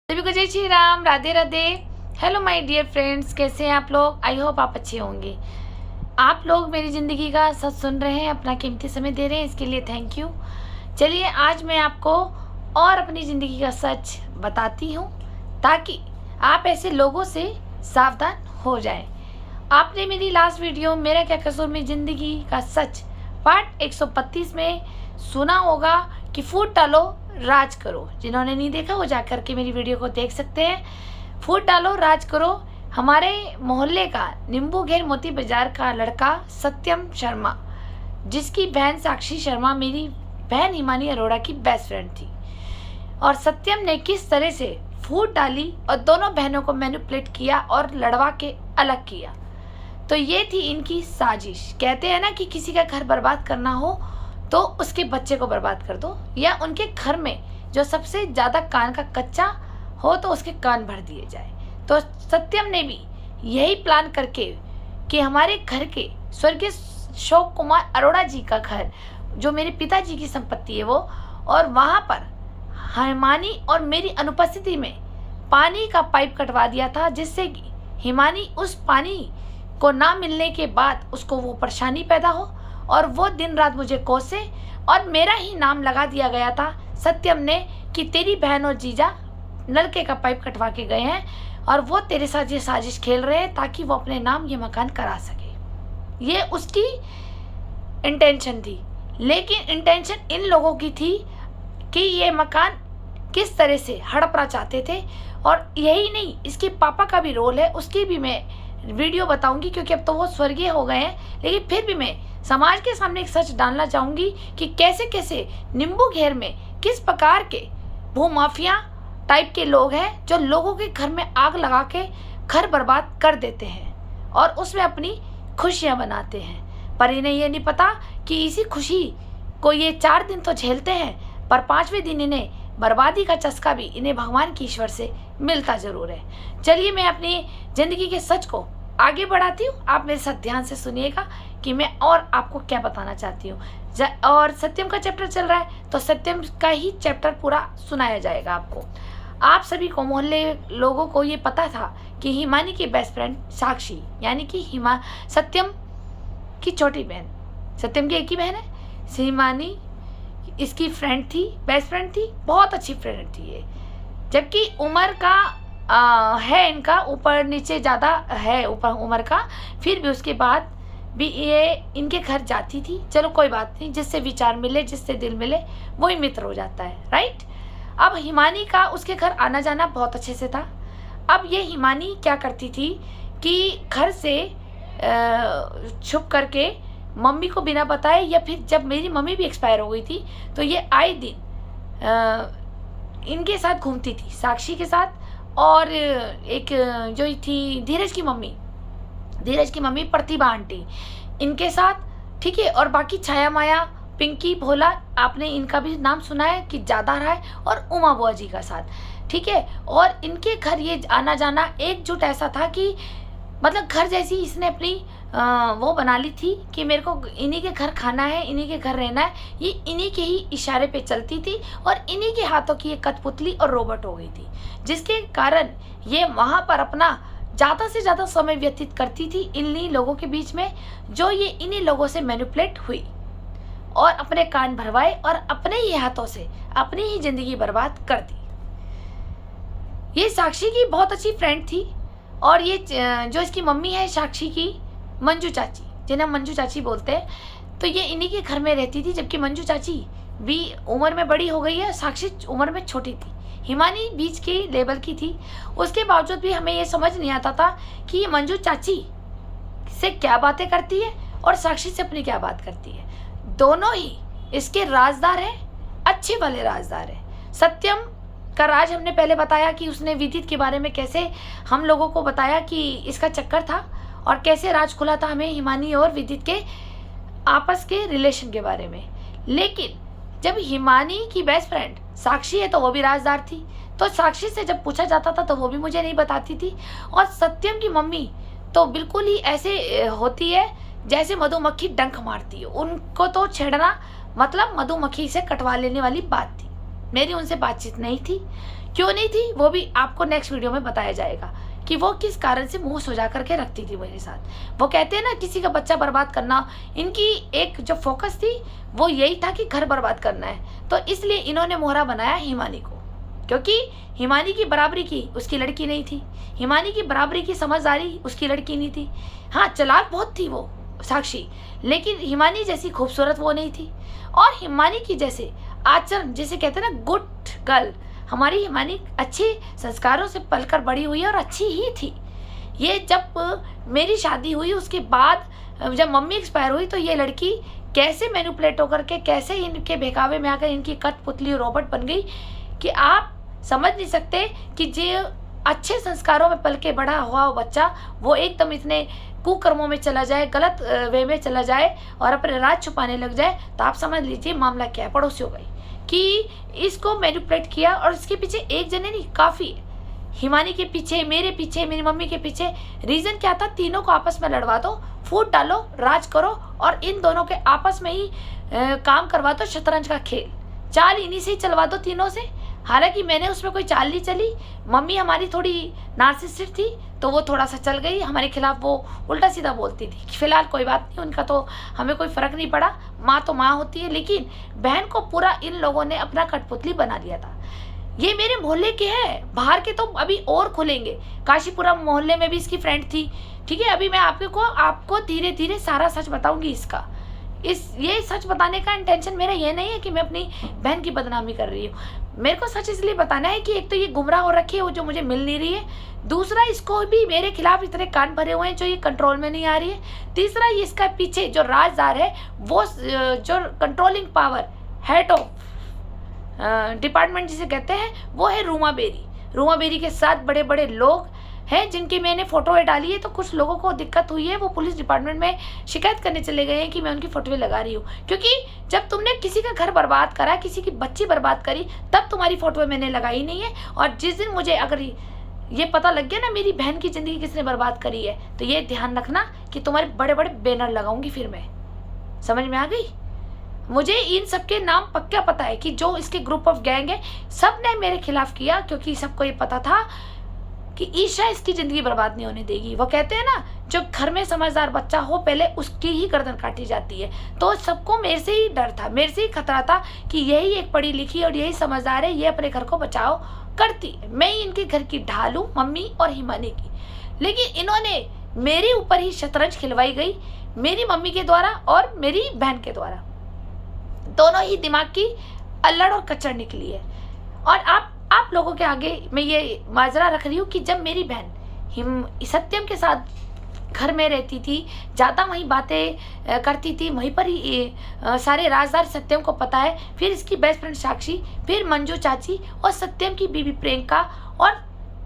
सभी को जय Shri Ram, Radhe Radhe. Hello my dear friends, कैसे हैं आप लोग? आई होप आप अच्छे होंगे। आप लोग मेरी ज़िंदगी का सच सुन रहे हैं, अपना कीमती समय दे रहे हैं, इसके लिए थैंक यू। चलिए आज मैं आपको और अपनी ज़िंदगी का सच बताती हूँ ताकि आप ऐसे लोगों से सावधान हो जाएं। आपने मेरी लास्ट वीडियो मेरा क्या कसूर में ज़िंदगी का सच पार्ट 132 में सुना होगा कि फूट डालो राज करो। जिन्होंने नहीं देखा वो जाकर के मेरी वीडियो को देख सकते हैं। फूट डालो राज करो हमारे मोहल्ले का नींबू घेर मोती बाजार का लड़का सत्यम शर्मा, जिसकी बहन साक्षी शर्मा मेरी बहन हिमानी अरोड़ा की बेस्ट फ्रेंड थी, और सत्यम ने किस तरह से फूट डाली और दोनों बहनों को मैनिपुलेट किया और लड़वा के अलग किया। तो ये थी इनकी साजिश। कहते हैं ना कि किसी का घर बर्बाद करना हो तो उसके बच्चे को बर्बाद कर दो, या उनके घर में जो सबसे ज़्यादा कान का कच्चा हो तो उसके कान भर दिए जाए। तो सत्यम ने भी यही प्लान करके कि हमारे घर के स्वर्गीय शोक कुमार अरोड़ा जी का घर, जो मेरे पिताजी की संपत्ति है वो, और वहाँ पर हिमानी और मेरी अनुपस्थिति में पानी का पाइप कटवा दिया था, जिससे कि हिमानी उस पानी को ना मिलने के बाद उसको वो परेशानी पैदा हो और वो दिन रात मुझे कोसे, और मेरा ही नाम लगा दिया गया था सत्यम ने कि तेरी बहन और जीजा नलके का पाइप कटवा के गए हैं और वो तेरे साथ ये साजिश खेल रहे हैं ताकि वो अपने नाम ये मकान करा सके। ये उसकी इंटेंशन थी। लेकिन इंटेंशन इन लोगों की थी कि ये मकान किस तरह से हड़पना चाहते थे। और यही नहीं, इसके पापा का भी रोल है, उसकी भी मैं वीडियो बताऊंगी, क्योंकि अब तो वो स्वर्गीय हो गए हैं। लेकिन फिर भी मैं समाज के सामने एक सच डालना चाहूँगी कि कैसे कैसे नींबू घेर में किस प्रकार के भूमाफिया टाइप के लोग हैं जो लोगों के घर में आग लगा के घर बर्बाद कर देते हैं और उसमें अपनी खुशियाँ बनाते हैं। पर इन्हें ये नहीं पता कि इसी खुशी को ये 4 दिन तो झेलते हैं, पर 5वें दिन इन्हें बर्बादी का चस्का भी इन्हें भगवान की ईश्वर से मिलता ज़रूर है। चलिए मैं अपनी ज़िंदगी के सच को आगे बढ़ाती हूँ। आप मेरे साथ ध्यान से सुनिएगा कि मैं और आपको क्या बताना चाहती हूँ। और सत्यम का चैप्टर चल रहा है तो सत्यम का ही चैप्टर पूरा सुनाया जाएगा आपको। आप सभी को, मोहल्ले लोगों को ये पता था कि हिमानी की बेस्ट फ्रेंड साक्षी, यानी कि सत्यम की छोटी बहन, सत्यम की एक ही बहन है, हिमानी इसकी फ्रेंड थी, बेस्ट फ्रेंड थी, बहुत अच्छी फ्रेंड थी ये। जबकि उम्र का है इनका ऊपर नीचे ज़्यादा है ऊपर उम्र का, फिर भी उसके बाद भी ये इनके घर जाती थी। चलो कोई बात नहीं, जिससे विचार मिले, जिससे दिल मिले, वही मित्र हो जाता है, राइट। अब हिमानी का उसके घर आना जाना बहुत अच्छे से था। अब ये हिमानी क्या करती थी कि घर से छुप करके मम्मी को बिना बताए, या फिर जब मेरी मम्मी भी एक्सपायर हो गई थी तो ये आए दिन इनके साथ घूमती थी, साक्षी के साथ, और एक जो थी धीरज की मम्मी प्रतिभा आंटी, इनके साथ, ठीक है। और बाकी छाया माया, पिंकी, भोला, आपने इनका भी नाम सुना है कि ज़्यादा रहा है, और उमा बुआ जी का साथ, ठीक है। और इनके घर ये आना जाना एकजुट ऐसा था कि मतलब घर जैसी इसने अपनी वो बना ली थी कि मेरे को इन्हीं के घर खाना है, इन्हीं के घर रहना है। ये इन्हीं के ही इशारे पे चलती थी और इन्हीं के हाथों की ये कठपुतली और रोबोट हो गई थी, जिसके कारण ये वहाँ पर अपना ज़्यादा से ज़्यादा समय व्यतीत करती थी इन्हीं लोगों के बीच में, जो ये इन्हीं लोगों से मैनिपुलेट हुई और अपने कान भरवाए और अपने ही हाथों से अपनी ही ज़िंदगी बर्बाद कर दी। ये साक्षी की बहुत अच्छी फ्रेंड थी, और ये जो इसकी मम्मी है साक्षी की, मंजू चाची, जिन्हें मंजू चाची बोलते हैं, तो ये इन्हीं के घर में रहती थी। जबकि मंजू चाची भी उम्र में बड़ी हो गई है, साक्षी उम्र में छोटी थी, हिमानी बीच की लेवल की थी। उसके बावजूद भी हमें ये समझ नहीं आता था कि ये मंजू चाची से क्या बातें करती है और साक्षी से अपनी क्या बात करती है। दोनों ही इसके राजदार हैं, अच्छे वाले राजदार हैं। सत्यम का राज हमने पहले बताया कि उसने विदित के बारे में कैसे हम लोगों को बताया कि इसका चक्कर था, और कैसे राज खुला था हमें हिमानी और विदित के आपस के रिलेशन के बारे में। लेकिन जब हिमानी की बेस्ट फ्रेंड साक्षी है तो वो भी राजदार थी, तो साक्षी से जब पूछा जाता था तो वो भी मुझे नहीं बताती थी। और सत्यम की मम्मी तो बिल्कुल ही ऐसे होती है जैसे मधुमक्खी डंक मारती है, उनको तो छेड़ना मतलब मधुमक्खी से कटवा लेने वाली बात थी। मेरी उनसे बातचीत नहीं थी, क्यों नहीं थी वो भी आपको नेक्स्ट वीडियो में बताया जाएगा कि वो किस कारण से मुंह सुजा करके रखती थी मेरे साथ। वो कहते हैं ना किसी का बच्चा बर्बाद करना, इनकी एक जो फोकस थी वो यही था कि घर बर्बाद करना है। तो इसलिए इन्होंने मोहरा बनाया हिमानी को, क्योंकि हिमानी की बराबरी की उसकी लड़की नहीं थी, हिमानी की बराबरी की समझदारी उसकी लड़की नहीं थी। हाँ, चालाक बहुत थी वो साक्षी, लेकिन हिमानी जैसी खूबसूरत वो नहीं थी। और हिमानी की जैसे आचरण, जैसे कहते हैं ना गुड गर्ल, हमारी हिमानी अच्छे संस्कारों से पलकर बड़ी हुई है और अच्छी ही थी। ये जब मेरी शादी हुई उसके बाद जब मम्मी एक्सपायर हुई तो ये लड़की कैसे मैनिपुलेट होकर के, कैसे इनके बहकावे में आकर इनकी कठपुतली रोबोट बन गई कि आप समझ नहीं सकते कि जो अच्छे संस्कारों में पल के बड़ा हुआ वो बच्चा वो एकदम इतने कुकर्मों में चला जाए, गलत वे में चला जाए और अपने राज छुपाने लग जाए, तो आप समझ लीजिए मामला क्या है। पड़ोसी हो गई कि इसको मैनिपुलेट किया और इसके पीछे एक जने नहीं, काफ़ी है। हिमानी के पीछे, मेरे पीछे, मेरी मम्मी के पीछे रीज़न क्या था? तीनों को आपस में लड़वा दो, फूट डालो, राज करो और इन दोनों के आपस में ही काम करवा दो, शतरंज का खेल। चाल इन्हीं से ही चलवा दो तीनों से। हालांकि मैंने उसमें कोई चाल नहीं चली, मम्मी हमारी थोड़ी नार्सिसिस्ट थी तो वो थोड़ा सा चल गई हमारे खिलाफ, वो उल्टा सीधा बोलती थी। फिलहाल कोई बात नहीं, उनका तो हमें कोई फ़र्क नहीं पड़ा, माँ तो माँ होती है। लेकिन बहन को पूरा इन लोगों ने अपना कठपुतली बना लिया था। ये मेरे मोहल्ले के हैं, बाहर के तो अभी और खुलेंगे। काशीपुरा मोहल्ले में भी इसकी फ्रेंड थी, ठीक है। अभी मैं आपको धीरे धीरे सारा सच बताऊंगी इसका। ये सच बताने का इंटेंशन मेरा ये नहीं है कि मैं अपनी बहन की बदनामी कर रही हूँ। मेरे को सच इसलिए बताना है कि एक तो ये गुमराह हो रखी है वो जो मुझे मिल नहीं रही है, दूसरा इसको भी मेरे खिलाफ इतने कान भरे हुए हैं जो ये कंट्रोल में नहीं आ रही है, तीसरा ये इसका पीछे जो राजदार है वो जो controlling power, head of department जिसे कहते हैं, वो है रूमा बेरी। रूमा बेरी के साथ बड़े बड़े लोग हैं जिनकी मैंने फ़ोटो डाली है। तो कुछ लोगों को दिक्कत हुई है, वो पुलिस डिपार्टमेंट में शिकायत करने चले गए हैं कि मैं उनकी फ़ोटो लगा रही हूँ। क्योंकि जब तुमने किसी का घर बर्बाद करा, किसी की बच्ची बर्बाद करी, तब तुम्हारी फ़ोटो मैंने लगाई नहीं है। और जिस दिन मुझे अगर ये पता लग गया ना मेरी बहन की ज़िंदगी किसने बर्बाद करी है, तो ये ध्यान रखना कि तुम्हारे बड़े बड़े बैनर लगाऊंगी। फिर मैं समझ में आ गई। मुझे इन सबके नाम पक्का पता है कि जो इसके ग्रुप ऑफ गैंग है सब ने मेरे खिलाफ किया, क्योंकि सबको ये पता था कि ईशा इसकी ज़िंदगी बर्बाद नहीं होने देगी। वो कहते हैं ना जो घर में समझदार बच्चा हो पहले उसकी ही गर्दन काटी जाती है। तो सबको मेरे से ही डर था, मेरे से ही खतरा था कि यही एक पढ़ी लिखी और यही समझदार है, ये अपने घर को बचाओ करती है। मैं ही इनके घर की ढाल हूँ, मम्मी और हिमानी की। लेकिन इन्होंने मेरे ऊपर ही शतरंज खिलवाई गई, मेरी मम्मी के द्वारा और मेरी बहन के द्वारा। दोनों ही दिमाग की अल्लड़ और कचड़ निकली है। और आप लोगों के आगे मैं ये माजरा रख रही हूँ कि जब मेरी बहन सत्यम के साथ घर में रहती थी, ज़्यादा वहीं बातें करती थी, वहीं पर ही सारे राजदार सत्यम को पता है। फिर इसकी बेस्ट फ्रेंड साक्षी, फिर मंजू चाची और सत्यम की बीबी प्रियंका और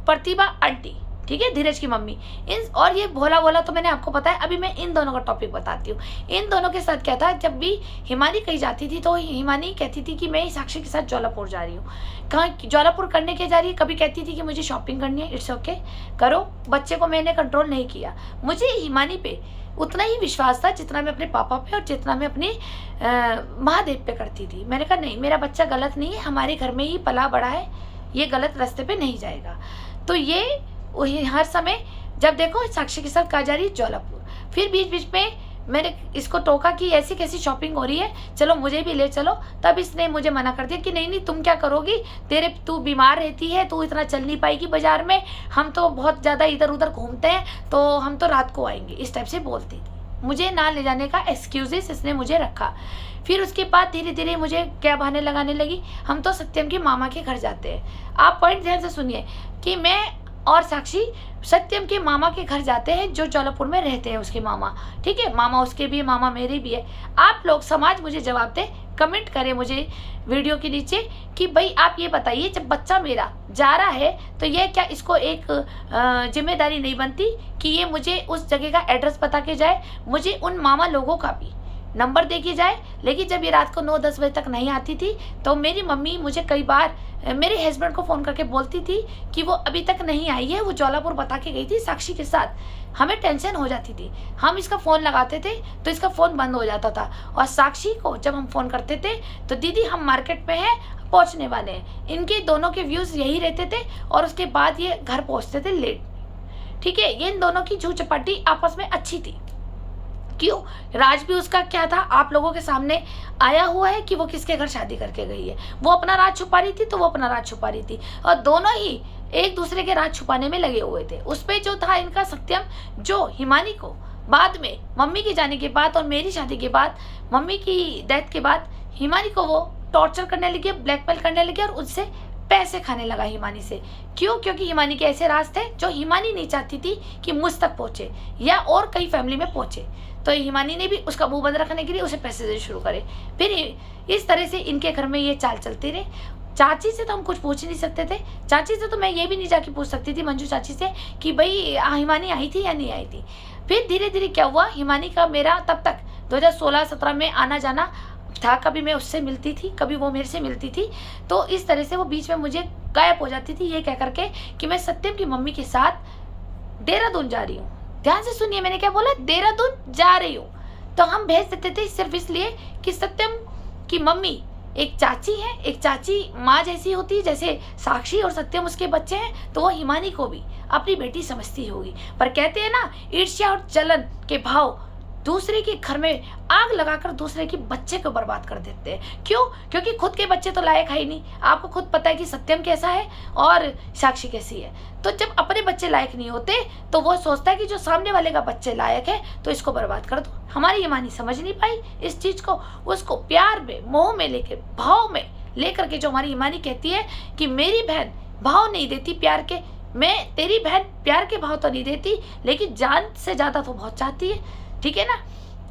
प्रतिभा आंटी, ठीक है, धीरज की मम्मी, और ये भोला भोला तो मैंने आपको बताया। अभी मैं इन दोनों का टॉपिक बताती हूँ। इन दोनों के साथ क्या था, जब भी हिमानी कहीं जाती थी तो हिमानी कहती थी कि मैं साक्षी के साथ ज्वालापुर जा रही हूँ। कहाँ ज्वालापुर करने के जा रही है? कभी कहती थी कि मुझे शॉपिंग करनी है, इट्स ओके करो। बच्चे को मैंने कंट्रोल नहीं किया। मुझे हिमानी पे उतना ही विश्वास था जितना मैं अपने पापा पे और जितना मैं अपने महादेव पे करती थी। मैंने कहा नहीं, मेरा बच्चा गलत नहीं है, हमारे घर में ही पला बड़ा है, ये गलत रास्ते पे नहीं जाएगा। तो ये हर समय जब देखो साक्षी के साथ कहा जा रही है ज्वालापुर। फिर बीच बीच में मैंने इसको टोका कि ऐसी कैसी शॉपिंग हो रही है, चलो मुझे भी ले चलो। तब इसने मुझे मना कर दिया कि नहीं नहीं, तुम क्या करोगी, तू बीमार रहती है, तू इतना चल नहीं पाएगी बाजार में, हम तो बहुत ज़्यादा इधर उधर घूमते हैं, तो हम तो रात को आएंगे, इस टाइप से बोलती थी। मुझे ना ले जाने का एक्सक्यूजेस इसने मुझे रखा। फिर उसके बाद धीरे धीरे मुझे क्या बहाने लगाने लगी, हम तो सत्यम के मामा के घर जाते हैं। आप पॉइंट ध्यान से सुनिए कि मैं और साक्षी सत्यम के मामा के घर जाते हैं, जो ज्वालापुर में रहते हैं उसके मामा, ठीक है। मामा उसके भी, मामा मेरे भी है। आप लोग समाज मुझे जवाब दे, कमेंट करें मुझे वीडियो के नीचे कि भाई आप ये बताइए, जब बच्चा मेरा जा रहा है तो ये क्या इसको एक जिम्मेदारी नहीं बनती कि ये मुझे उस जगह का एड्रेस बता के जाए, मुझे उन मामा लोगों का भी, नंबर देखी जाए। लेकिन जब ये रात को 9-10 बजे तक नहीं आती थी तो मेरी मम्मी मुझे कई बार मेरे हस्बैंड को फ़ोन करके बोलती थी कि वो अभी तक नहीं आई है, वो जौलापुर बता के गई थी साक्षी के साथ। हमें टेंशन हो जाती थी, हम इसका फ़ोन लगाते थे तो इसका फ़ोन बंद हो जाता था। और साक्षी को जब हम फ़ोन करते थे तो दीदी हम मार्केट में हैं, पहुंचने वाले हैं। इनके दोनों के व्यूज़ यही रहते थे और उसके बाद ये घर पहुंचते थे लेट। ठीक है, ये इन दोनों की झूठ चपाटी आपस में अच्छी थी। क्यों? राज भी उसका क्या था आप लोगों के सामने आया हुआ है कि वो किसके घर शादी करके गई है। वो अपना राज छुपा रही थी तो वो अपना राज छुपा रही थी, और दोनों ही एक दूसरे के राज छुपाने में लगे हुए थे। उस पे जो था इनका सत्यम, जो हिमानी को बाद में मम्मी के जाने के बाद और मेरी शादी के बाद, मम्मी की डेथ के बाद हिमानी को वो टॉर्चर करने लगे, ब्लैकमेल करने लगे और उससे पैसे खाने लगा हिमानी से। क्यों? क्योंकि हिमानी के ऐसे राज थे जो हिमानी नहीं चाहती थी कि मुझ तक पहुंचे या और कई फैमिली में पहुंचे। तो हिमानी ने भी उसका मुंह बंद रखने के लिए उसे पैसे देने शुरू करे। फिर इस तरह से इनके घर में ये चाल चलती रही। चाची से तो हम कुछ पूछ नहीं सकते थे, चाची से तो मैं ये भी नहीं जाके पूछ सकती थी मंजू चाची से कि भाई हिमानी आई थी या नहीं आई थी। फिर धीरे धीरे क्या हुआ, हिमानी का मेरा तब तक 2016-17 में आना जाना था। कभी मैं उससे मिलती थी, कभी वो मेरे से मिलती थी। तो इस तरह से वो बीच में मुझे गायब हो जाती थी, ये कह करके कि मैं सत्यम की मम्मी के साथ देहरादून जा रही हूँ। ध्यान से सुनिए, मैंने क्या बोला, देहरादून जा रही हूँ। तो हम भेज देते थे सिर्फ इसलिए कि सत्यम की मम्मी एक चाची है, एक चाची माँ जैसी होती है, जैसे साक्षी और सत्यम उसके बच्चे हैं, तो वो हिमानी को भी अपनी बेटी समझती होगी। पर कहते हैं ना, ईर्ष्या और जलन के भाव दूसरे के घर में आग लगाकर दूसरे के बच्चे को बर्बाद कर देते हैं। क्यों? क्योंकि खुद के बच्चे तो लायक है ही नहीं। आपको खुद पता है कि सत्यम कैसा है और साक्षी कैसी है। तो जब अपने बच्चे लायक नहीं होते तो वो सोचता है कि जो सामने वाले का बच्चे लायक है तो इसको बर्बाद कर दो। हमारी हिमानी समझ नहीं पाई इस चीज को, उसको प्यार में, मोह में लेके, भाव में लेकर के, जो हमारी हिमानी कहती है कि मेरी बहन भाव नहीं देती प्यार के, मैं तेरी बहन प्यार के भाव तो नहीं देती लेकिन जान से ज्यादा तो बहुत चाहती है। ठीक है ना,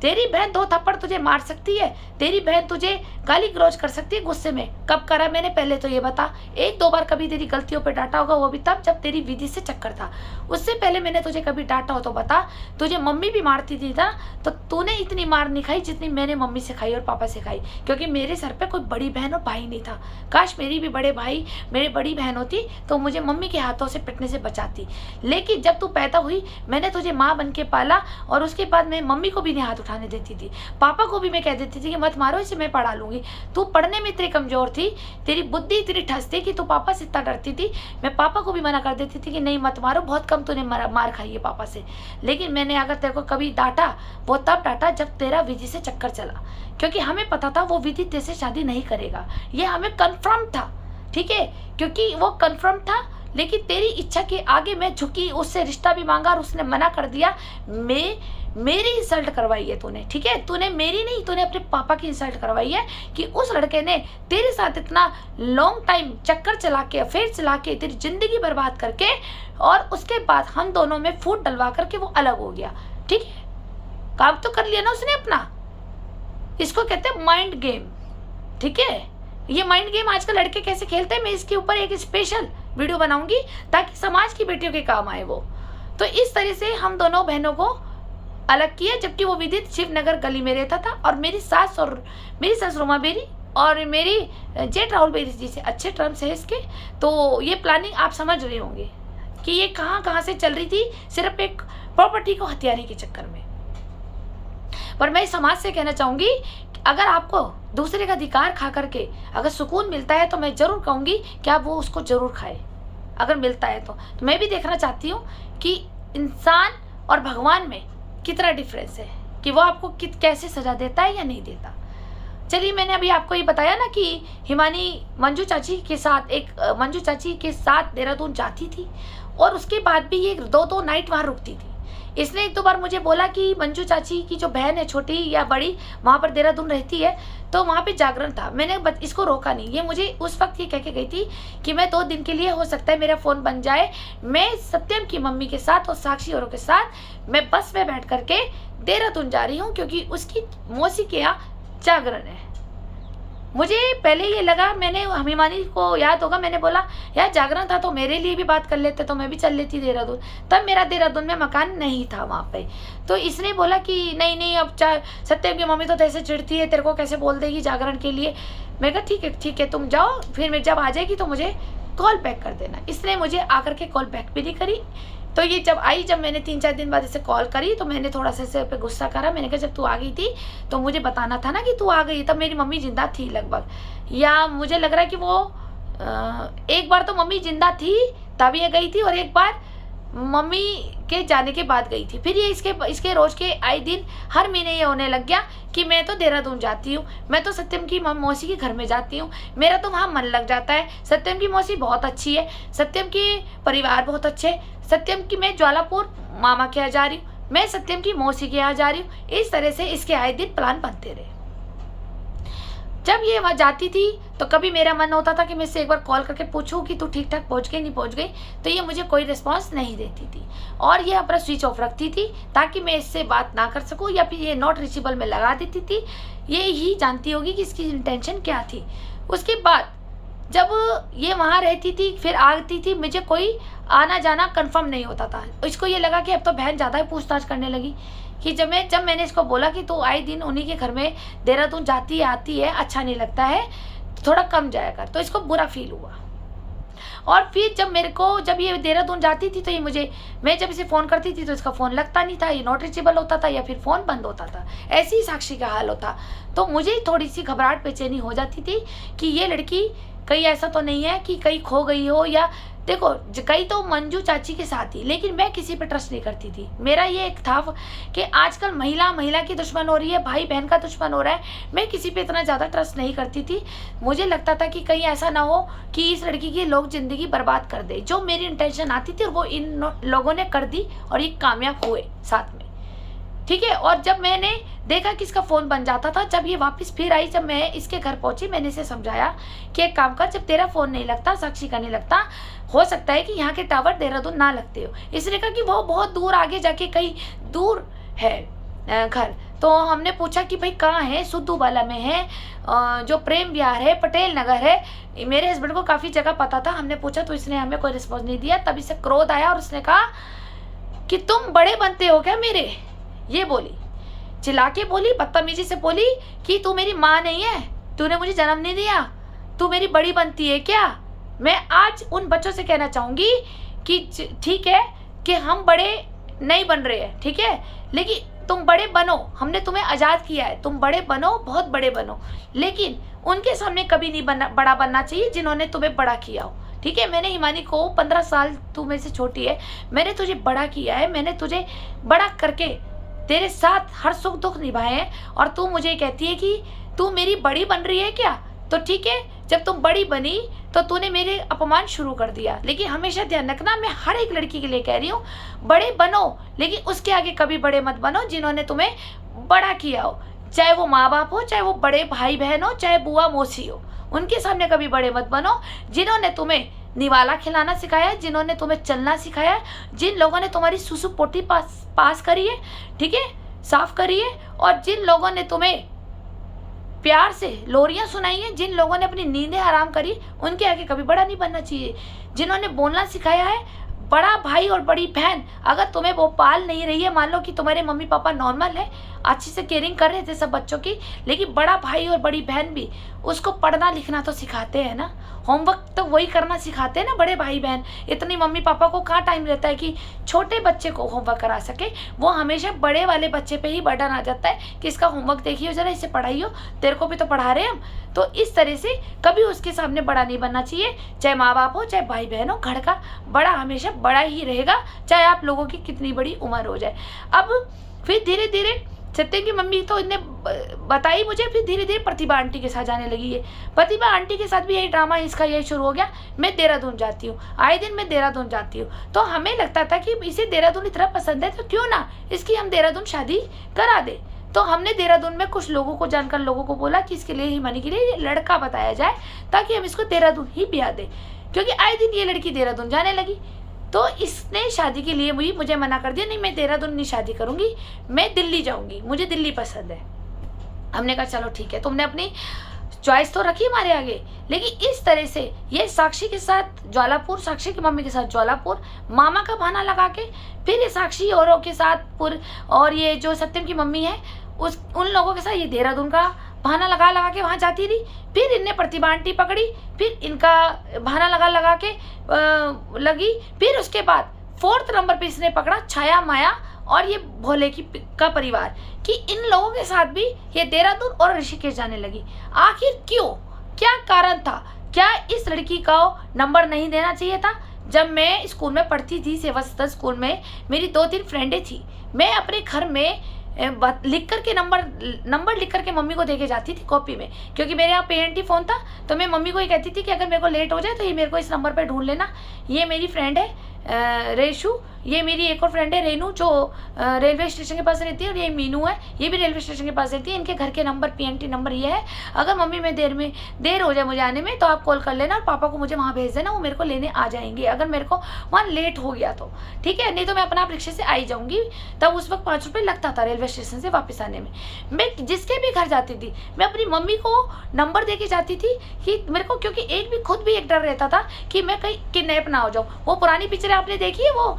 तेरी बहन 2 थप्पड़ तुझे मार सकती है, तेरी बहन तुझे गाली गलौज कर सकती है गुस्से में। कब करा मैंने पहले तो ये बता। 1-2 बार कभी तेरी गलतियों पे डांटा होगा, वो भी तब जब तेरी विधि से चक्कर था। उससे पहले मैंने तुझे कभी डांटा हो तो बता। तुझे मम्मी भी मारती थी ना, तो तूने इतनी मार नहीं खाई जितनी मैंने मम्मी से खाई और पापा से खाई, क्योंकि मेरे सर पे कोई बड़ी बहन और भाई नहीं था। काश मेरी भी बड़े भाई, मेरी बड़ी बहन होती तो मुझे मम्मी के हाथों से पिटने से बचाती। लेकिन जब तू पैदा हुई मैंने तुझे माँ बन के पाला, और उसके बाद मैं मम्मी को भी नहीं हाथ उठाने देती थी, पापा को भी मैं कह देती थी कि मत मारो इसे, मैं पढ़ा लूंगी। तू पढ़ने में इतनी कमजोर थी, तेरी बुद्धि इतनी ठस थी कि तू पापा से इतना डरती थी। मैं पापा को भी मना कर देती थी कि नहीं मत मारो, बहुत कम तूने मार खाई है पापा से। लेकिन मैंने अगर तेरे को कभी डांटा, वो तब डांटा जब तेरा विधि से चक्कर चला, क्योंकि हमें पता था वो विधि तेरे से शादी नहीं करेगा, ये हमें कन्फर्म था। ठीक है, क्योंकि वो कन्फर्म था। लेकिन तेरी इच्छा के आगे मैं झुकी, उससे रिश्ता भी मांगा और उसने मना कर दिया। मेरी इंसल्ट करवाई है तूने। ठीक है, तूने मेरी नहीं, तूने अपने पापा की इंसल्ट करवाई है कि उस लड़के ने तेरे साथ इतना लॉन्ग टाइम चक्कर चला के, अफेयर चला के, तेरी जिंदगी बर्बाद करके, और उसके बाद हम दोनों में फूट डलवा करके वो अलग हो गया। ठीक है, काम तो कर लिया ना उसने अपना। इसको कहते हैं माइंड गेम। ठीक है, ये माइंड गेम आजकल लड़के कैसे खेलते हैं, मैं इसके ऊपर एक स्पेशल वीडियो बनाऊंगी ताकि समाज की बेटियों के काम आए वो। तो इस तरह से हम दोनों बहनों को अलग किया, जबकि वो विदित शिवनगर गली में रहता था और मेरी सास रुमा बेरी और मेरी जेठ राहुल बेरी जी से अच्छे टर्म्स है इसके। तो ये प्लानिंग आप समझ रहे होंगे कि ये कहाँ से चल रही थी, सिर्फ एक प्रॉपर्टी को हथियाने के चक्कर में। पर मैं समाज से कहना चाहूंगी, अगर आपको दूसरे का अधिकार खा करके अगर सुकून मिलता है तो मैं जरूर कहूंगी कि आप वो उसको जरूर खाए, अगर मिलता है तो मैं भी देखना चाहती हूँ कि इंसान और भगवान में कितना डिफरेंस है, कि वो आपको कैसे सजा देता है या नहीं देता। चलिए, मैंने अभी आपको ये बताया ना कि हिमानी मंजू चाची के साथ देहरादून जाती थी, और उसके बाद भी ये 2-2 नाइट वहाँ रुकती थी। इसने 1-2 बार मुझे बोला कि मंजू चाची की जो बहन है, छोटी या बड़ी, वहाँ पर देहरादून रहती है, तो वहाँ पे जागरण था। मैंने इसको रोका नहीं। ये मुझे उस वक्त ये कह के गई थी कि मैं 2 दिन के लिए, हो सकता है मेरा फ़ोन बन जाए, मैं सत्यम की मम्मी के साथ और साक्षी औरों के साथ मैं बस में बैठ करके देहरादून जा रही हूँ, क्योंकि उसकी मौसी के यहाँ जागरण है। मुझे पहले ये लगा, मैंने हिमानी को याद होगा, मैंने बोला यार जागरण था तो मेरे लिए भी बात कर लेते तो मैं भी चल लेती देहरादून। तब मेरा देहरादून में मकान नहीं था वहाँ पे। तो इसने बोला कि नहीं नहीं, अब सत्यम की मम्मी तो ऐसे चिढ़ती है, तेरे को कैसे बोल देगी जागरण के लिए। मैं कहा ठीक है तुम जाओ, फिर मैं जब आ जाएगी तो मुझे कॉल बैक कर देना। इसने मुझे आकर के कॉल बैक भी नहीं करी। तो ये जब आई, जब मैंने 3-4 दिन बाद इसे कॉल करी तो मैंने थोड़ा सा इसे पे गुस्सा करा। मैंने कहा जब तू आ गई थी तो मुझे बताना था ना कि तू आ गई। तब मेरी मम्मी जिंदा थी लगभग, या मुझे लग रहा है कि वो एक बार तो मम्मी जिंदा थी तब ये गई थी, और एक बार मम्मी के जाने के बाद गई थी। फिर ये इसके रोज के आए दिन हर महीने ये होने लग गया कि मैं तो देहरादून जाती हूँ, मैं तो सत्यम की मौसी के घर में जाती हूँ, मेरा तो वहाँ मन लग जाता है, सत्यम की मौसी बहुत अच्छी है, सत्यम के परिवार बहुत अच्छे, सत्यम की मैं ज्वालापुर मामा के यहाँ जा रही हूँ, मैं सत्यम की मौसी के यहाँ जा रही हूँ। इस तरह से इसके आए दिन प्लान बनते रहे। जब ये वहाँ जाती थी तो कभी मेरा मन होता था कि मैं इससे एक बार कॉल करके पूछूं कि तू ठीक ठाक पहुँच गई नहीं पहुँच गई, तो ये मुझे कोई रिस्पांस नहीं देती थी और ये अपना स्विच ऑफ रखती थी ताकि मैं इससे बात ना कर सकूं, या फिर ये नॉट रीचेबल में लगा देती थी। ये ही जानती होगी कि इसकी इंटेंशन क्या थी। उसके बाद जब ये वहाँ रहती थी फिर आती थी, मुझे कोई आना जाना कंफर्म नहीं होता था। इसको ये लगा कि अब तो बहन ज़्यादा ही पूछताछ करने लगी कि जब मैंने इसको बोला कि तू आए दिन उन्हीं के घर में देहरादून जाती है आती है, अच्छा नहीं लगता है, थोड़ा कम जाया कर, तो इसको बुरा फील हुआ। और फिर जब ये देहरादून जाती थी तो मैं जब इसे फ़ोन करती थी तो इसका फ़ोन लगता नहीं था, ये नॉट रीचेबल होता था या फिर फ़ोन बंद होता था। ऐसी ही साक्षी का हाल होता। तो मुझे थोड़ी सी घबराहट बेचैनी हो जाती थी कि ये लड़की कहीं ऐसा तो नहीं है कि कहीं खो गई हो, या देखो कई तो मंजू चाची के साथ ही, लेकिन मैं किसी पे ट्रस्ट नहीं करती थी। मेरा ये एक था कि आजकल महिला की दुश्मन हो रही है, भाई बहन का दुश्मन हो रहा है, मैं किसी पे इतना ज़्यादा ट्रस्ट नहीं करती थी। मुझे लगता था कि कहीं ऐसा ना हो कि इस लड़की की लोग ज़िंदगी बर्बाद कर दे। जो मेरी इंटेंशन आती थी वो इन लोगों ने कर दी और ये कामयाब हुए साथ में, ठीक है। और जब मैंने देखा कि इसका फ़ोन बन जाता था, जब ये वापस फिर आई, जब मैं इसके घर पहुंची, मैंने इसे समझाया कि एक काम कर, जब तेरा फ़ोन नहीं लगता, साक्षी का नहीं लगता, हो सकता है कि यहाँ के टावर देहरादून ना लगते हो। इसने कहा कि वो बहुत दूर आगे जाके कहीं दूर है घर। तो हमने पूछा कि भाई कहाँ है? सुद्धूवाला में है, जो प्रेम विहार है, पटेल नगर है। मेरे हस्बैंड को काफ़ी जगह पता था। हमने पूछा तो इसने हमें कोई रिस्पॉन्स नहीं दिया। तब इसे क्रोध आया और उसने कहा कि तुम बड़े बनते हो क्या मेरे? ये बोली, चिल्ला के बोली, बदतमीजी से बोली कि तू मेरी माँ नहीं है, तूने मुझे जन्म नहीं दिया, तू मेरी बड़ी बनती है क्या? मैं आज उन बच्चों से कहना चाहूँगी कि ठीक है कि हम बड़े नहीं बन रहे हैं, ठीक है, लेकिन तुम बड़े बनो, हमने तुम्हें आज़ाद किया है, तुम बड़े बनो, बहुत बड़े बनो, लेकिन उनके सामने कभी नहीं बड़ा बनना चाहिए जिन्होंने तुम्हें बड़ा किया हो, ठीक है। मैंने हिमानी को 15 साल, तू मेरे से छोटी है, मैंने तुझे बड़ा किया है, मैंने तुझे बड़ा करके तेरे साथ हर सुख दुख निभाए हैं, और तू मुझे कहती है कि तू मेरी बड़ी बन रही है क्या? तो ठीक है, जब तुम बड़ी बनी तो तूने मेरे अपमान शुरू कर दिया। लेकिन हमेशा ध्यान रखना, मैं हर एक लड़की के लिए कह रही हूँ, बड़े बनो, लेकिन उसके आगे कभी बड़े मत बनो जिन्होंने तुम्हें बड़ा किया हो, चाहे वो माँ बाप हो, चाहे वो बड़े भाई बहन हो, चाहे बुआ मौसी हो, उनके सामने कभी बड़े मत बनो। जिन्होंने तुम्हें निवाला खिलाना सिखाया, जिन्होंने तुम्हें चलना सिखाया, जिन लोगों ने तुम्हारी सुसु पोटी पास करी है, ठीक है, साफ करी है, और जिन लोगों ने तुम्हें प्यार से लोरियां सुनाई हैं, जिन लोगों ने अपनी नींदें हराम करी, उनके आगे कभी बड़ा नहीं बनना चाहिए। जिन्होंने बोलना सिखाया है, बड़ा भाई और बड़ी बहन, अगर तुम्हें वो पाल नहीं रही है, मान लो कि तुम्हारे मम्मी पापा नॉर्मल है, अच्छी से केयरिंग कर रहे थे सब बच्चों की, लेकिन बड़ा भाई और बड़ी बहन भी उसको पढ़ना लिखना तो सिखाते हैं ना, होमवर्क तो वही करना सिखाते हैं ना बड़े भाई बहन। इतनी मम्मी पापा को कहाँ टाइम रहता है कि छोटे बच्चे को होमवर्क करा सके, वो हमेशा बड़े वाले बच्चे पे ही बर्डन आ जाता है कि इसका होमवर्क देखियो जरा, इसे पढ़ाइयो, तेरे को भी तो पढ़ा रहे हैं हम। तो इस तरह से कभी उसके सामने बड़ा नहीं बनना चाहिए, चाहे माँ बाप हो, चाहे भाई बहन हो, घर का बड़ा हमेशा बड़ा ही रहेगा, चाहे आप लोगों की कितनी बड़ी उम्र हो जाए। अब फिर धीरे धीरे सत्यम की मम्मी तो इन्हें बताई मुझे, फिर धीरे धीरे प्रतिभा आंटी के साथ जाने लगी है। प्रतिभा आंटी के साथ भी यही ड्रामा इसका यही शुरू हो गया, मैं देहरादून जाती हूँ, आए दिन मैं देहरादून जाती हूँ। तो हमें लगता था कि इसे देहरादून इतना पसंद है तो क्यों ना इसकी हम देहरादून शादी करा दे। तो हमने देहरादून में कुछ लोगों को जानकर लोगों को बोला कि इसके लिए हिमानी के लिए लड़का बताया जाए ताकि हम इसको देहरादून ही ब्याह दें, क्योंकि आए दिन ये लड़की देहरादून जाने लगी। तो इसने शादी के लिए मुझे मना कर दिया, नहीं मैं देहरादून नहीं शादी करूंगी, मैं दिल्ली जाऊंगी, मुझे दिल्ली पसंद है। हमने कहा चलो ठीक है, तुमने अपनी चॉइस तो रखी हमारे आगे, लेकिन इस तरह से ये साक्षी के साथ ज्वालापुर, साक्षी की मम्मी के साथ ज्वालापुर, मामा का बहाना लगा के फिर ये साक्षी औरों के साथ और ये जो सत्यम की मम्मी है उन लोगों के साथ ये देहरादून का बहाना लगा के वहाँ जाती रही। फिर इनने प्रतिभा आंटी पकड़ी, फिर इनका बहाना लगा के लगी। फिर उसके बाद 4th नंबर पे इसने पकड़ा छाया, माया और ये भोले का परिवार, कि इन लोगों के साथ भी ये देहरादून और ऋषिकेश जाने लगी। आखिर क्यों, क्या कारण था? क्या इस लड़की को नंबर नहीं देना चाहिए था? जब मैं स्कूल में पढ़ती थी, सेवा सदन स्कूल में, मेरी 2-3 फ्रेंडें थी। मैं अपने घर में लिख करके नंबर लिख करके मम्मी को देके जाती थी कॉपी में, क्योंकि मेरे यहाँ पेरेंटी फ़ोन था। तो मैं मम्मी को ये कहती थी कि अगर मेरे को लेट हो जाए तो ये मेरे को इस नंबर पर ढूंढ लेना। ये मेरी फ्रेंड है रेशु, ये मेरी एक और फ्रेंड है रेनू जो रेलवे स्टेशन के पास रहती है, और ये मीनू है, ये भी रेलवे स्टेशन के पास रहती है। इनके घर के नंबर PNT नंबर ये है। अगर मम्मी में देर हो जाए मुझे आने में तो आप कॉल कर लेना और पापा को मुझे वहाँ भेज देना, वो मेरे को लेने आ जाएंगे अगर मेरे को वहाँ लेट हो गया तो, ठीक है? नहीं तो मैं अपना रिक्शे से आई जाऊँगी। तब उस वक्त 5 रुपये लगता था रेलवे स्टेशन से वापस आने में। मैं जिसके भी घर जाती थी मैं अपनी मम्मी को नंबर दे के जाती थी कि मेरे को, क्योंकि खुद भी एक डर रहता था कि मैं कहीं किडनैप ना हो जाऊँ। वो पुरानी पिक्चर आपने देखी है, वो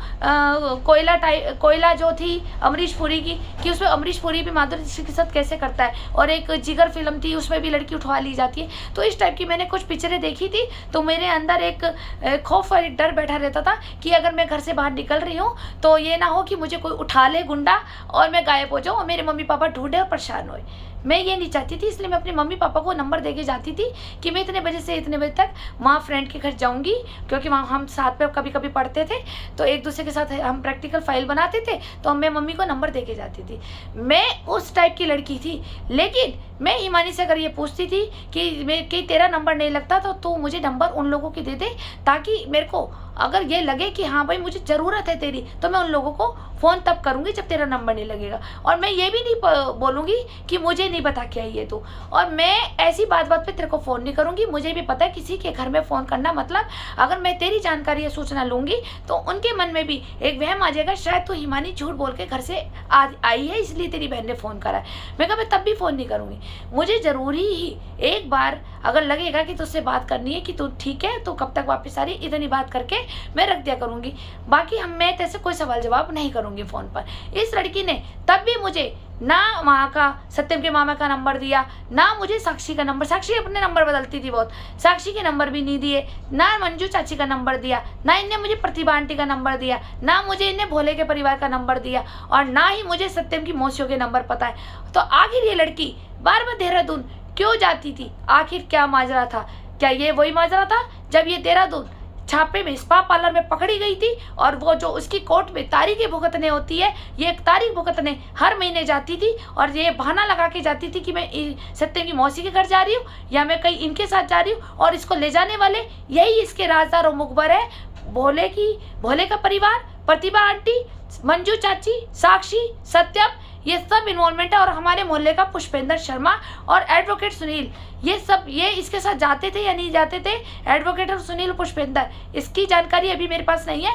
कोयला जो थी अमरीश पुरी की, कि उसमें अमरीश पुरी भी माधुरी दीक्षित के साथ कैसे करता है, और एक जिगर फिल्म थी उसमें भी लड़की उठवा ली जाती है। तो इस टाइप की मैंने कुछ पिक्चरें देखी थी, तो मेरे अंदर एक खौफ और एक डर बैठा रहता था कि अगर मैं घर से बाहर निकल रही हूँ तो ये ना हो कि मुझे कोई उठा ले गुंडा और मैं गायब हो जाऊँ और मेरे मम्मी पापा ढूंढे और परेशान होए। मैं ये नहीं चाहती थी, इसलिए मैं अपने मम्मी पापा को नंबर देके जाती थी कि मैं इतने बजे से इतने बजे तक वहाँ फ्रेंड के घर जाऊँगी, क्योंकि वहाँ हम साथ में कभी कभी पढ़ते थे, तो एक दूसरे के साथ हम प्रैक्टिकल फाइल बनाते थे, तो मैं मम्मी को नंबर देके जाती थी। मैं उस टाइप की लड़की थी। लेकिन मैं हिमानी से अगर ये पूछती थी कि तेरा नंबर नहीं लगता तो तू मुझे नंबर उन लोगों की दे दे, ताकि मेरे को अगर ये लगे कि हाँ भाई मुझे ज़रूरत है तेरी, तो मैं उन लोगों को फ़ोन तब करूँगी जब तेरा नंबर नहीं लगेगा। और मैं ये भी नहीं बोलूँगी कि मुझे नहीं बता के आई है तू, और मैं ऐसी बात पे तेरे को फ़ोन नहीं करूँगी। मुझे भी पता है किसी के घर में फ़ोन करना मतलब अगर मैं तेरी जानकारी या सूचना लूँगी तो उनके मन में भी एक वहम आ जाएगा, शायद तू हिमानी झूठ बोल के घर से आई है इसलिए तेरी बहन ने फ़ोन करा है। मैं कहा मैं तब भी फ़ोन नहीं करूँगी। मुझे ज़रूरी ही एक बार अगर लगेगा कि तुझसे बात करनी है कि तू ठीक है तो कब तक वापस आ रही, इतनी बात करके मैं रख दिया करूँगी। बाकी मैं तेरे से कोई सवाल जवाब नहीं करूँगी फ़ोन पर। इस लड़की ने तब भी मुझे ना वहाँ का सत्यम के मामा का नंबर दिया, ना मुझे साक्षी का नंबर, साक्षी अपने नंबर बदलती थी बहुत, साक्षी के नंबर भी नहीं दिए, ना मंजू चाची का नंबर दिया, ना इनने मुझे प्रतिभा आंटी का नंबर दिया, ना मुझे इनने भोले के परिवार का नंबर दिया, और ना ही मुझे सत्यम की मौसियों के नंबर पता है। तो आखिर ये लड़की बार बार देहरादून क्यों जाती थी? आखिर क्या माजरा था? क्या ये वही माजरा था जब ये देहरादून छापे में स्पा पार्लर में पकड़ी गई थी, और वो जो उसकी कोर्ट में तारीखें भुगतने होती है, ये एक तारीख भुगतने हर महीने जाती थी, और ये बहाना लगा के जाती थी कि मैं सत्यम की मौसी के घर जा रही हूँ या मैं कहीं इनके साथ जा रही हूँ, और इसको ले जाने वाले यही इसके राजदार और मुखबर है, भोले का परिवार, प्रतिभा आंटी, मंजू चाची, साक्षी, सत्यम, ये सब इन्वॉल्वमेंट है। और हमारे मोहल्ले का पुष्पेंद्र शर्मा और एडवोकेट सुनील, ये इसके साथ जाते थे या नहीं जाते थे? एडवोकेट और सुनील पुष्पेंद्र, इसकी जानकारी अभी मेरे पास नहीं है,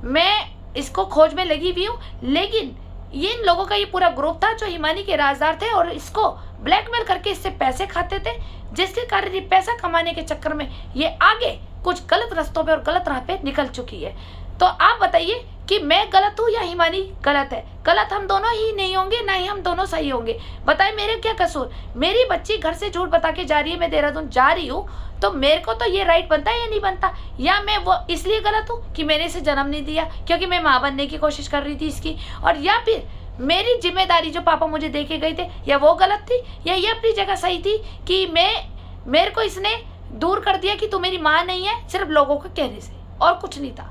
मैं इसको खोज में लगी हुई हूँ। लेकिन ये इन लोगों का ये पूरा ग्रुप था जो हिमानी के राजदार थे और इसको ब्लैकमेल करके इससे पैसे खाते थे, जिसके कारण ये पैसा कमाने के चक्कर में ये आगे कुछ गलत रास्तों पे और गलत राह पे निकल चुकी है। तो आप बताइए कि मैं गलत हूँ या हिमानी गलत है? गलत हम दोनों ही नहीं होंगे, ना ही हम दोनों सही होंगे। बताइए मेरे क्या कसूर? मेरी बच्ची घर से झूठ बता के जा रही है मैं देहरादून जा रही हूँ, तो मेरे को तो ये राइट बनता है या नहीं बनता? या मैं वो इसलिए गलत हूँ कि मैंने इसे जन्म नहीं दिया क्योंकि मैं माँ बनने की कोशिश कर रही थी इसकी, और या फिर मेरी जिम्मेदारी जो पापा मुझे दे के गए थे, या वो गलत थी या ये अपनी जगह सही थी कि मेरे को इसने दूर कर दिया कि तू मेरी माँ नहीं है, सिर्फ लोगों के कहने से और कुछ नहीं था।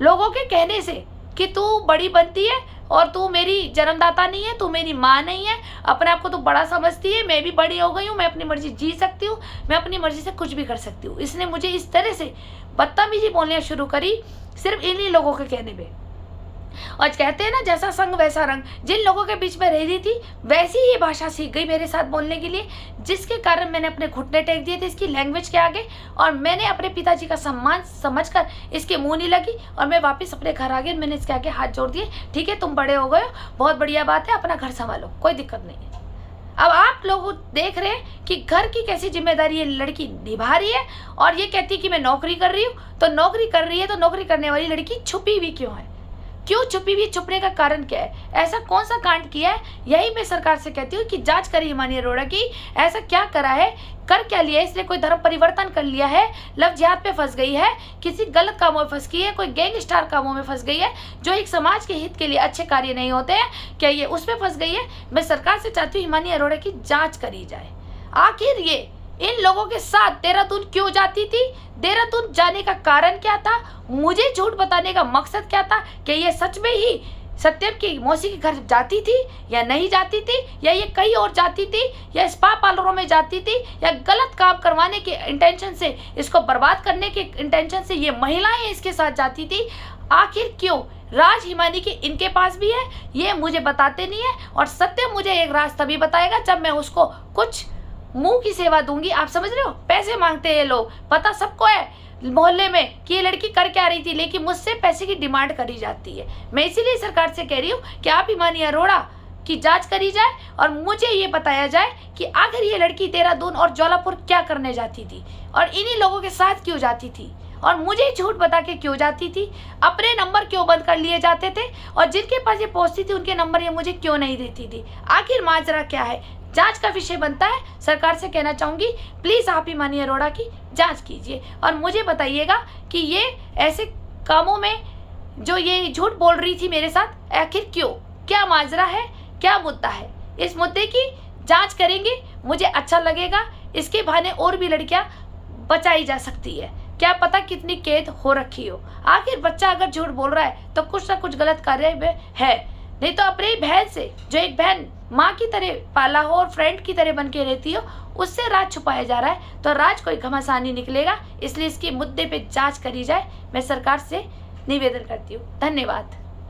लोगों के कहने से कि तू बड़ी बनती है और तू मेरी जन्मदाता नहीं है, तू मेरी माँ नहीं है, अपने आप को तू बड़ा समझती है, मैं भी बड़ी हो गई हूँ, मैं अपनी मर्जी जी सकती हूँ, मैं अपनी मर्जी से कुछ भी कर सकती हूँ। इसने मुझे इस तरह से बदतमीजी बोलना शुरू करी सिर्फ इन्हीं लोगों के कहने पे। और कहते हैं ना जैसा संग वैसा रंग, जिन लोगों के बीच में रह रही थी वैसी ही भाषा सीख गई मेरे साथ बोलने के लिए, जिसके कारण मैंने अपने घुटने टेक दिए थे इसकी लैंग्वेज के आगे, और मैंने अपने पिताजी का सम्मान समझकर इसके मुंह नहीं लगी, और मैं वापस अपने घर आ गई। मैंने इसके आगे हाथ जोड़ दिए, ठीक है तुम बड़े हो गए हो, बहुत बढ़िया बात है, अपना घर संभालो, कोई दिक्कत नहीं है। अब आप लोग देख रहे हैं कि घर की कैसी जिम्मेदारी ये लड़की निभा रही है और ये कहती है कि मैं नौकरी कर रही हूँ। तो नौकरी कर रही है तो नौकरी करने वाली लड़की छुपी हुई क्यों है? क्यों छुपी हुई? छुपने का कारण क्या है? ऐसा कौन सा कांड किया है? यही मैं सरकार से कहती हूँ कि जांच करे हिमानी अरोड़ा की, ऐसा क्या करा है, कर क्या लिया है? इसने कोई धर्म परिवर्तन कर लिया है, लव जिहाद पे फंस गई है, किसी गलत कामों में फंस गई है, कोई गैंगस्टर कामों में फंस गई है जो एक समाज के हित के लिए अच्छे कार्य नहीं होते हैं, क्या ये उसमें फंस गई है? मैं सरकार से चाहती हूँ हिमानी अरोड़ा की जाँच करी जाए। आखिर ये इन लोगों के साथ देहरादून क्यों जाती थी? देहरादून जाने का कारण क्या था? मुझे झूठ बताने का मकसद क्या था? कि ये सच में ही सत्यम की मौसी के घर जाती थी या नहीं जाती थी, या ये कहीं और जाती थी, या स्पा पार्लरों में जाती थी, या गलत काम करवाने के इंटेंशन से, इसको बर्बाद करने के इंटेंशन से ये महिलाएं इसके साथ जाती थी? आखिर क्यों? राज हिमानी के इनके पास भी है, ये मुझे बताते नहीं है। और सत्यम मुझे एक राज तभी बताएगा जब मैं उसको कुछ मुंह की सेवा दूंगी। आप समझ रहे हो? पैसे मांगते हैं ये लोग, पता सबको है मोहल्ले में कि ये लड़की कर क्या रही थी, लेकिन मुझसे पैसे की डिमांड करी जाती है। मैं इसीलिए सरकार से कह रही हूँ कि आप हिमानी अरोड़ा की जांच करी जाए और मुझे ये बताया जाए कि आखिर ये लड़की देहरादून और ज्वालापुर क्या करने जाती थी और इन्हीं लोगों के साथ क्यों जाती थी और मुझे झूठ बता के क्यों जाती थी, अपने नंबर क्यों बंद कर लिए जाते थे और जिनके पास ये पहुँचती थी उनके नंबर ये मुझे क्यों नहीं देती थी? आखिर माजरा क्या है? जांच का विषय बनता है। सरकार से कहना चाहूँगी प्लीज़ आप हिमानी अरोड़ा की जांच कीजिए और मुझे बताइएगा कि ये ऐसे कामों में जो ये झूठ बोल रही थी मेरे साथ, आखिर क्यों, क्या माजरा है, क्या मुद्दा है? इस मुद्दे की जांच करेंगे, मुझे अच्छा लगेगा। इसके बहाने और भी लड़कियां बचाई जा सकती है, क्या पता कितनी कैद हो रखी हो। आखिर बच्चा अगर झूठ बोल रहा है तो कुछ ना कुछ गलत कार्य में है, नहीं तो अपनी बहन से, जो एक बहन माँ की तरह पाला हो और फ्रेंड की तरह बन के रहती हो, उससे राज छुपाया जा रहा है तो राज कोई घमासानी निकलेगा। इसलिए इसके मुद्दे पे जांच करी जाए, मैं सरकार से निवेदन करती हूँ। धन्यवाद।